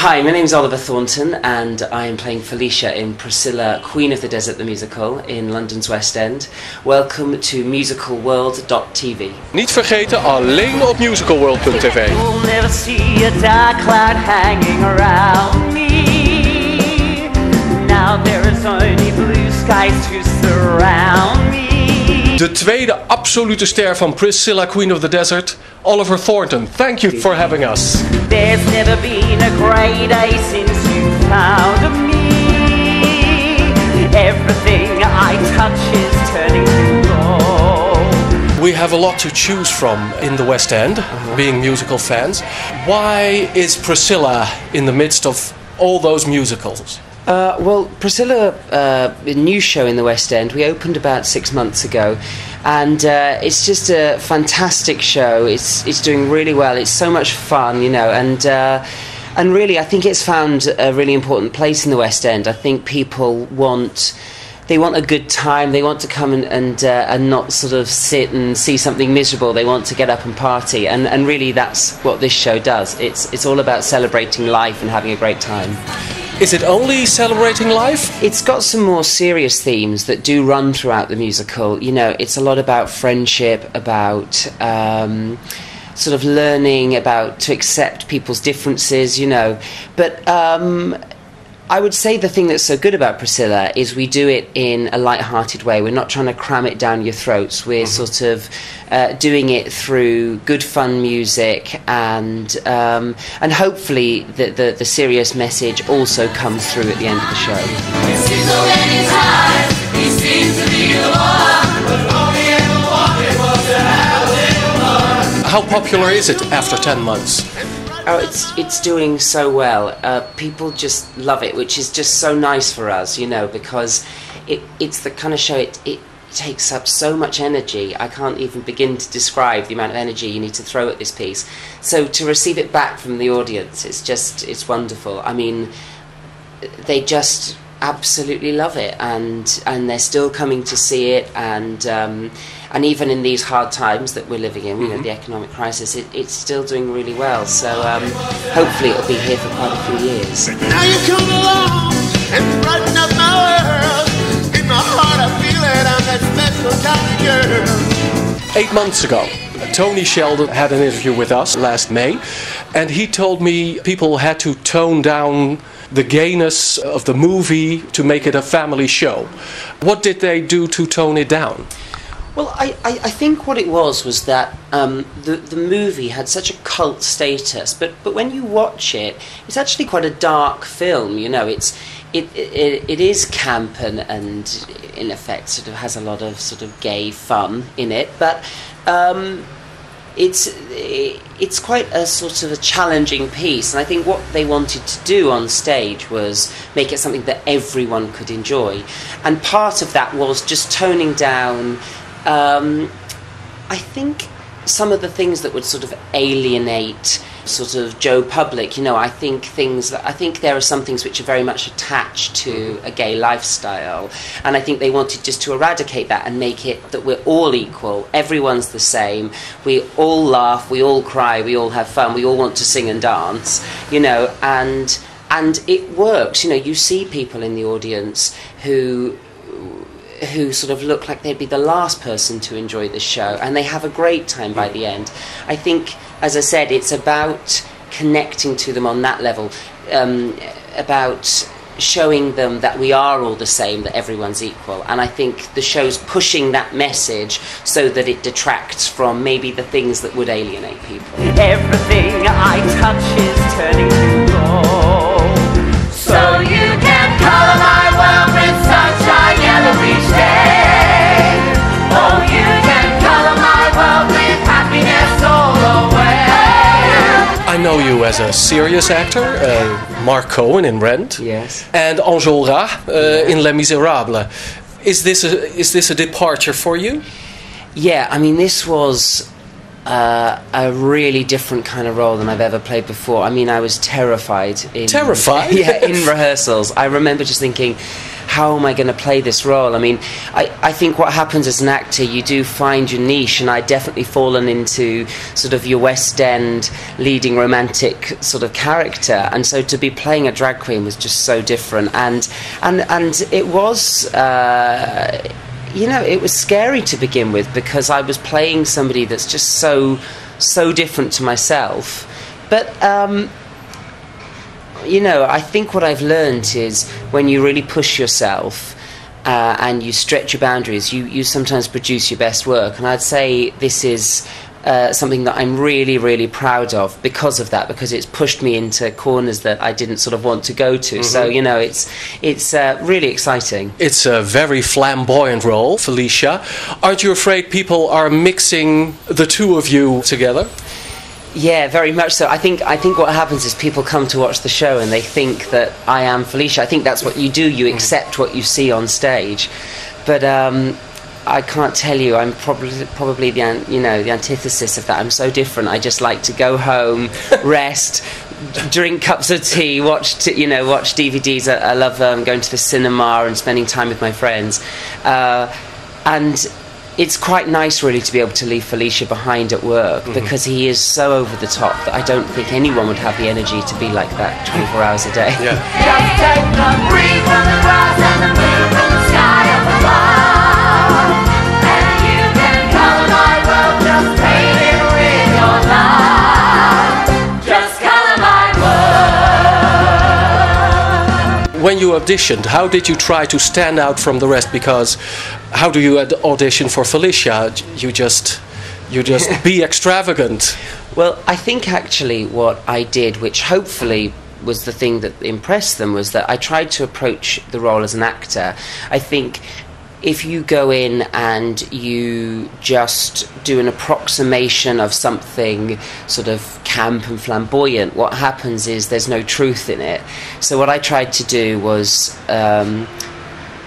Hi, my name is Oliver Thornton and I am playing Felicia in Priscilla Queen of the Desert the Musical in London's West End. Welcome to musicalworld.tv. Niet vergeten, alleen op musicalworld.tv. You'll never see a dark cloud hanging around me. Now there is only blue skies to surround me. De tweede absolute ster van Priscilla Queen of the Desert, Oliver Thornton. Thank you for having us. There's never been a grey day since you found me. Everything I touch is turning to gold. We have a lot to choose from in the West End, being musical fans. Why is Priscilla in the midst of all those musicals? Well, Priscilla, a new show in the West End. We opened about 6 months ago, and it's just a fantastic show. It's doing really well. It's so much fun, you know, and really, I think it's found a really important place in the West End. I think people want a good time. They want to come and not sort of sit and see something miserable. They want to get up and party, and really, that's what this show does. It's all about celebrating life and having a great time. Is it only celebrating life? It's got some more serious themes that do run throughout the musical. You know, it's a lot about friendship, about sort of learning, about to accept people's differences, you know. But I would say the thing that's so good about Priscilla is we do it in a light-hearted way. We're not trying to cram it down your throats. We're sort of doing it through good fun music, and hopefully the serious message also comes through at the end of the show. It seems so many times he seems to be the one, but all he ever wanted was to have a little fun. How popular is it after 10 months? Oh, it's doing so well. People just love it, which is just so nice for us, you know, because it's the kind of show, it takes up so much energy. I can't even begin to describe the amount of energy you need to throw at this piece. So to receive it back from the audience, it's wonderful. I mean, they just absolutely love it, and they're still coming to see it, and even in these hard times that we're living in, you know, the economic crisis, it's still doing really well. So hopefully it'll be here for quite a few years. Now you come along and brighten up my world. In my heart I feel it, I'm that special kind of girl. 8 months ago, Tony Sheldon had an interview with us last May, and he told me people had to tone down the gayness of the movie to make it a family show. What did they do to tone it down? Well, I think what it was that the movie had such a cult status, but when you watch it, it's actually quite a dark film. You know, it is camp and in effect sort of has a lot of sort of gay fun in it, but it's quite a sort of a challenging piece, and I think what they wanted to do on stage was make it something that everyone could enjoy, and part of that was just toning down I think some of the things that would sort of alienate sort of Joe Public, you know. I think there are some things which are very much attached to a gay lifestyle, and I think they wanted just to eradicate that and make it that we're all equal, everyone's the same, we all laugh, we all cry, we all have fun, we all want to sing and dance, you know, and it works. You know, you see people in the audience who sort of look like they'd be the last person to enjoy the show, and they have a great time by the end. I think, as I said, it's about connecting to them on that level, about showing them that we are all the same, that everyone's equal, and I think the show's pushing that message so that it detracts from maybe the things that would alienate people. Everything I touch is turning to gold. So you can color my world with sunshine yellow each day. Oh, you can color my world with happiness all the way. I know you as a serious actor, Mark Cohen in Rent, Yes. and Enjolras in Les Miserables. Is this a departure for you? Yeah, I mean, this was a really different kind of role than I've ever played before. I mean, I was terrified. Terrified? Yeah, in rehearsals. I remember just thinking, how am I going to play this role? I mean, I think what happens as an actor, you do find your niche, and I'd definitely fallen into sort of your West End leading romantic sort of character, and so to be playing a drag queen was just so different, and it was it was scary to begin with, because I was playing somebody that's just so different to myself. But I think what I've learned is when you really push yourself and you stretch your boundaries, you sometimes produce your best work. And I'd say this is something that I'm really, really proud of because of that, because it's pushed me into corners that I didn't sort of want to go to. So, it's really exciting. It's a very flamboyant role, Felicia. Aren't you afraid people are mixing the two of you together? Yeah, very much so. I think what happens is people come to watch the show and they think that I am Felicia. I think that's what you do. You accept what you see on stage. But I can't tell you. I'm probably the antithesis of that. I'm so different. I just like to go home, rest, drink cups of tea, watch DVDs. I love going to the cinema and spending time with my friends. And it's quite nice, really, to be able to leave Felicia behind at work, because he is so over the top that I don't think anyone would have the energy to be like that 24 hours a day. Yeah. Just take the breeze from the grass and the moon from the sky up above, and you can color my world, just paint it with your love. Just color my world. When you auditioned, how did you try to stand out from the rest? Because how do you audition for Felicia? You just be extravagant. Well, I think actually what I did, which hopefully was the thing that impressed them, was that I tried to approach the role as an actor. I think if you go in and you just do an approximation of something sort of camp and flamboyant, what happens is there's no truth in it. So what I tried to do was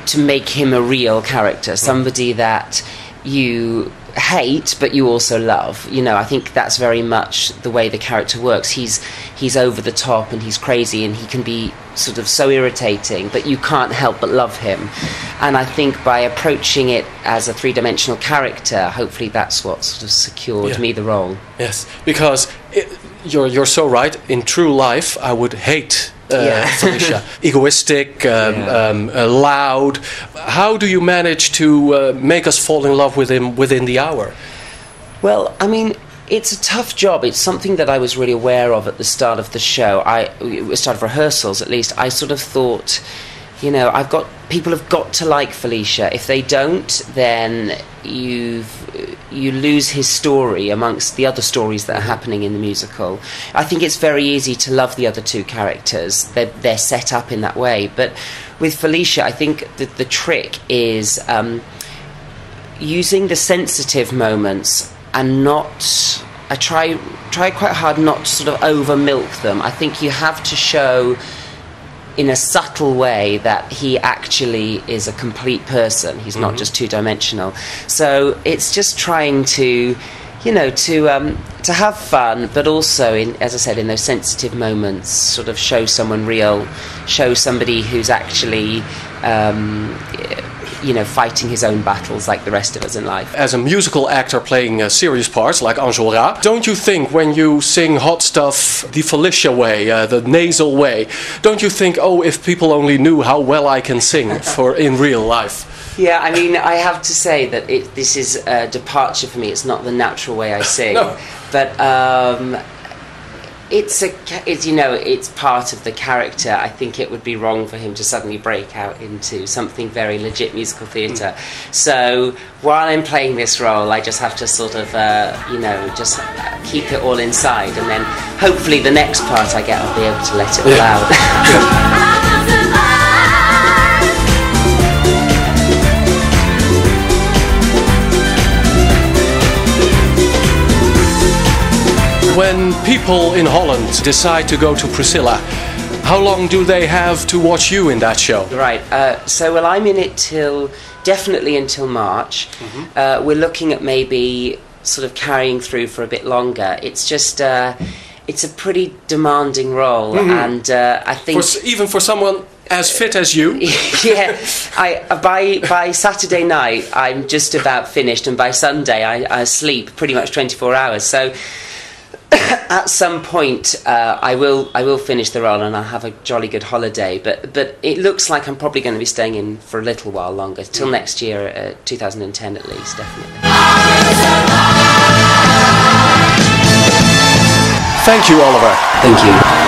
to make him a real character, somebody that you hate but you also love. I think that's very much the way the character works. He's over the top and he's crazy and he can be sort of so irritating, but you can't help but love him. And I think by approaching it as a three-dimensional character, hopefully that's what sort of secured me the role. Yes, because you're so right. In true life, I would hate Felicia. Egoistic, loud. How do you manage to make us fall in love with him within the hour? Well, I mean, it's a tough job. It's something that I was really aware of at the start of the show. Start of rehearsals, at least. I sort of thought, people have got to like Felicia. If they don't, then you lose his story amongst the other stories that are happening in the musical. I think it's very easy to love the other two characters. They're set up in that way. But with Felicia, I think the trick is using the sensitive moments and not... I try quite hard not to sort of over milk them. I think you have to show in a subtle way that he actually is a complete person. He's not just two-dimensional. So it's just trying to, to have fun, but also, as I said, in those sensitive moments, sort of show someone real, show somebody who's actually, fighting his own battles like the rest of us in life. As a musical actor playing serious parts like Enjolras, don't you think when you sing hot stuff the Felicia way, the nasal way, don't you think, if people only knew how well I can sing in real life? Yeah, I mean, I have to say that this is a departure for me. It's not the natural way I sing. No. But it's part of the character. I think it would be wrong for him to suddenly break out into something very legit musical theatre. So while I'm playing this role, I just have to sort of, just keep it all inside, and then hopefully the next part I get, I'll be able to let it all out. When people in Holland decide to go to Priscilla, how long do they have to watch you in that show? Right, I'm in it definitely until March. We're looking at maybe sort of carrying through for a bit longer. It's just, it's a pretty demanding role, and I think... Even for someone As fit as you? Yeah, by Saturday night I'm just about finished, and by Sunday I sleep pretty much 24 hours. So at some point I will finish the role and I'll have a jolly good holiday. But it looks like I'm probably going to be staying in for a little while longer, till next year, 2010 at least, definitely. Thank you, Oliver. Thank you.